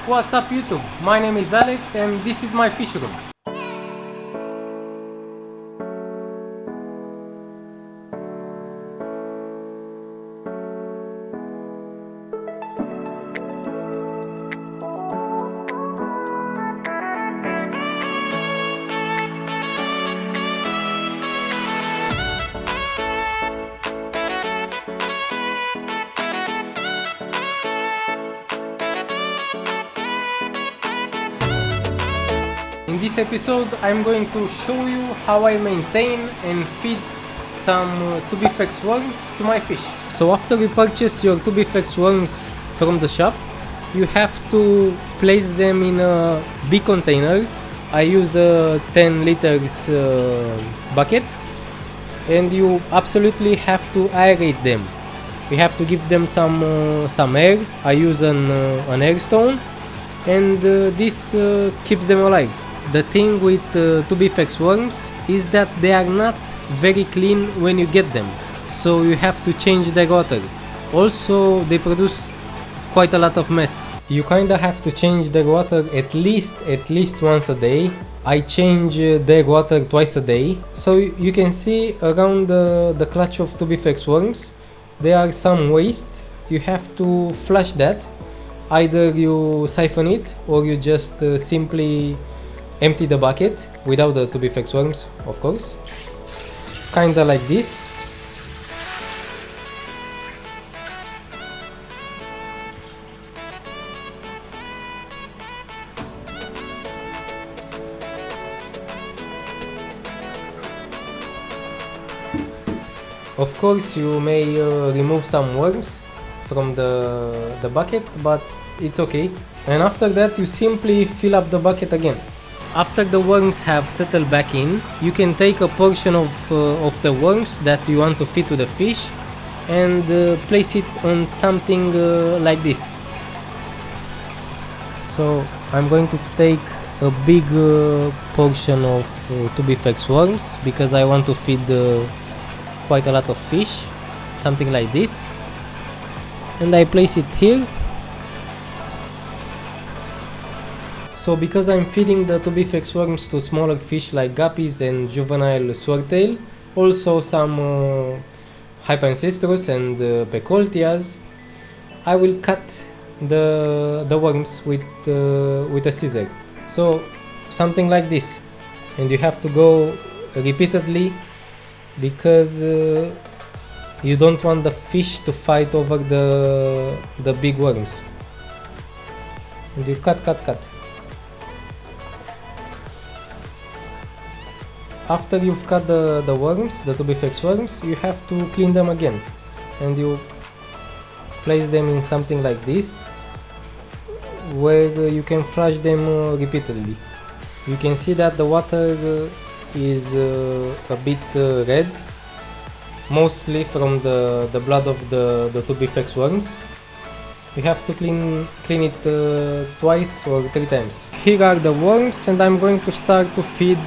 What's up YouTube? My name is Alex and this is my fish room. In this episode I'm going to show you how I maintain and feed some Tubifex worms to my fish. So after you purchase your Tubifex worms from the shop, you have to place them in a big container. I use a 10 liters bucket, and you absolutely have to aerate them. You have to give them some air. I use an air stone, and this keeps them alive. The thing with Tubifex worms is that they are not very clean when you get them, so you have to change their water. Also, they produce quite a lot of mess. You kinda have to change their water at least once a day. I change their water twice a day. So you can see around the clutch of Tubifex worms there are some waste. You have to flush that. Either you siphon it or you just simply empty the bucket without the Tubifex worms, of course. Kinda like this. Of course you may remove some worms from the bucket, but it's okay. And after that you simply fill up the bucket again. After the worms have settled back in, you can take a portion of the worms that you want to feed to the fish and place it on something like this. So I'm going to take a big portion of Tubifex worms because I want to feed quite a lot of fish, something like this, and I place it here. So because I'm feeding the Tubifex worms to smaller fish like guppies and juvenile swordtail, also some Hypancestrus and Pecoltias, I will cut the worms with a scissor. So something like this, and you have to go repeatedly because you don't want the fish to fight over the big worms. And you cut. After you've cut the worms, the Tubifex worms, you have to clean them again, and you place them in something like this where you can flush them repeatedly. You can see that the water is a bit red, mostly from the blood of the Tubifex worms. You have to clean it twice or 3 times. Here are the worms, and I'm going to start to feed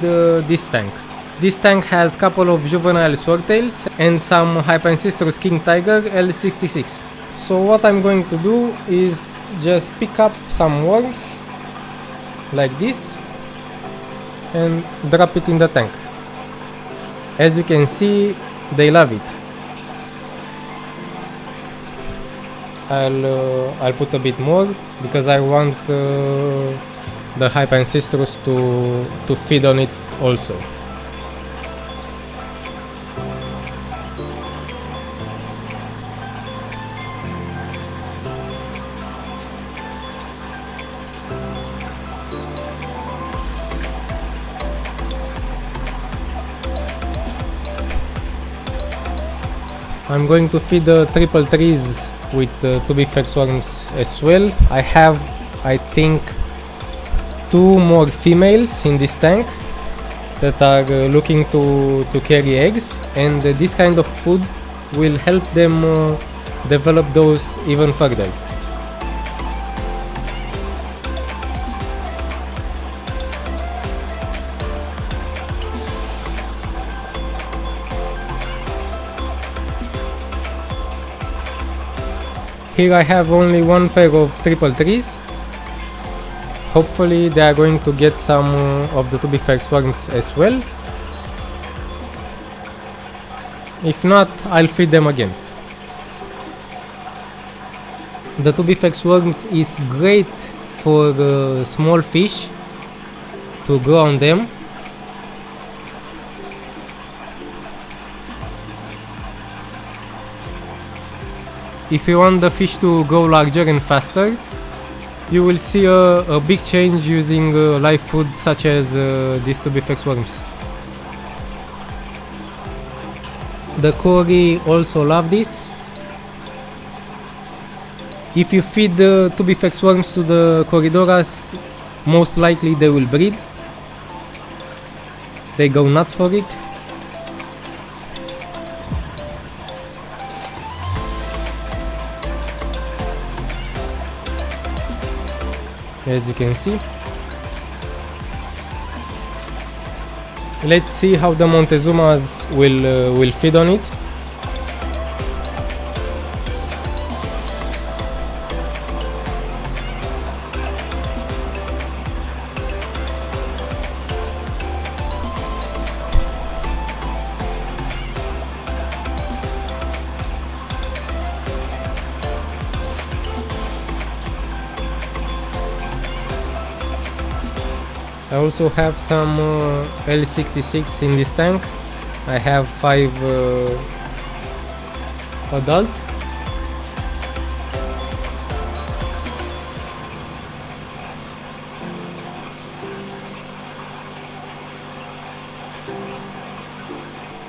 this tank. This tank has a couple of juvenile swordtails and some Hypancestrus king tiger L66. So what I'm going to do is just pick up some worms like this and drop it in the tank. As you can see, they love it. I'll put a bit more because I want the Hypancestrus to feed on it also. I'm going to feed the triple trees with Tubifex worms as well. I have, I think, 2 more females in this tank that are looking to carry eggs, and this kind of food will help them develop those even further. Here I have only one pair of triple trees. Hopefully they are going to get some of the Tubifex worms as well. If not, I'll feed them again. The Tubifex worms is great for small fish to grow on them. If you want the fish to grow larger and faster, you will see a big change using live food such as these Tubifex worms. The Cory also love this. If you feed the Tubifex worms to the Corydoras, most likely they will breed. They go nuts for it. As you can see. Let's see how the Montezumas will feed on it. I also have some L66 in this tank. I have 5 adult.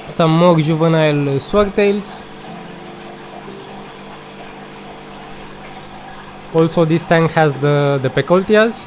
Some more juvenile swordtails. Also this tank has the Pecoltias.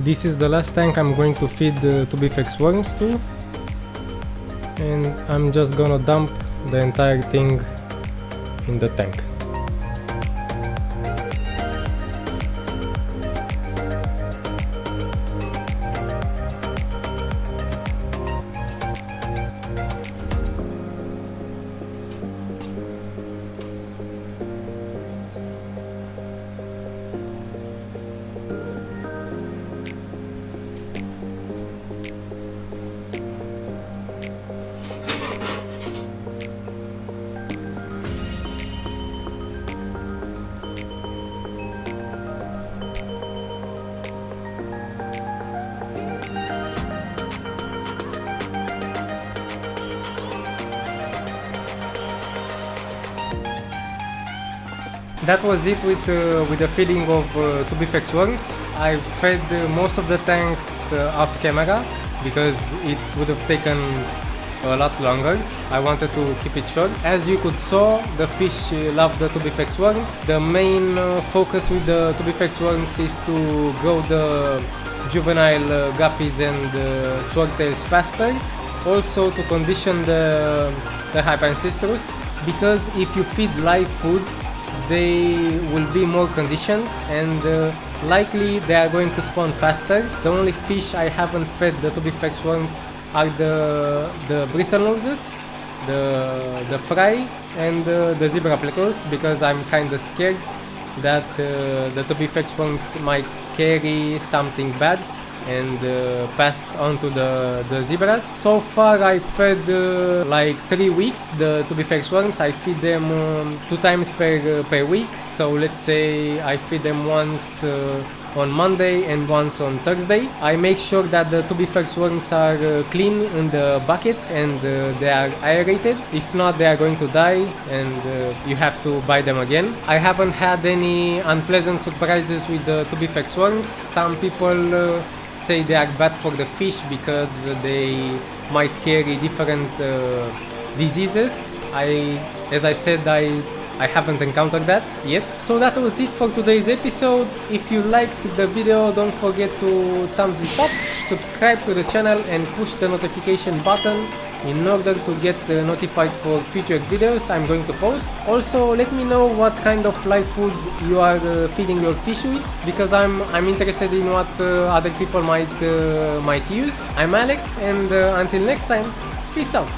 This is the last tank I'm going to feed the Tubifex worms to, and I'm just gonna dump the entire thing in the tank. That was it with the feeding of Tubifex worms. I've fed most of the tanks off camera because it would have taken a lot longer. I wanted to keep it short. As you could saw, the fish love the Tubifex worms. The main focus with the Tubifex worms is to grow the juvenile guppies and swordtails faster. Also to condition the Hypancystrus, because if you feed live food, they will be more conditioned and likely they are going to spawn faster. The only fish I haven't fed the Tubifex worms are the bristlenoses, the fry and the zebra plecos, because I'm kinda scared that the Tubifex worms might carry something bad and pass on to the zebras. So far I fed like 3 weeks the Tubifex worms. I feed them 2 times per week, so let's say I feed them once on Monday and once on Thursday. I make sure that the Tubifex worms are clean in the bucket and they are aerated. If not, they are going to die and you have to buy them again. I haven't had any unpleasant surprises with the Tubifex worms. Some people say they are bad for the fish because they might carry different diseases. As I said, I haven't encountered that yet. So that was it for today's episode. If you liked the video, don't forget to thumbs it up, subscribe to the channel and push the notification button in order to get notified for future videos I'm going to post. Also, let me know what kind of live food you are feeding your fish with, because I'm interested in what other people might use. I'm Alex, and until next time, peace out.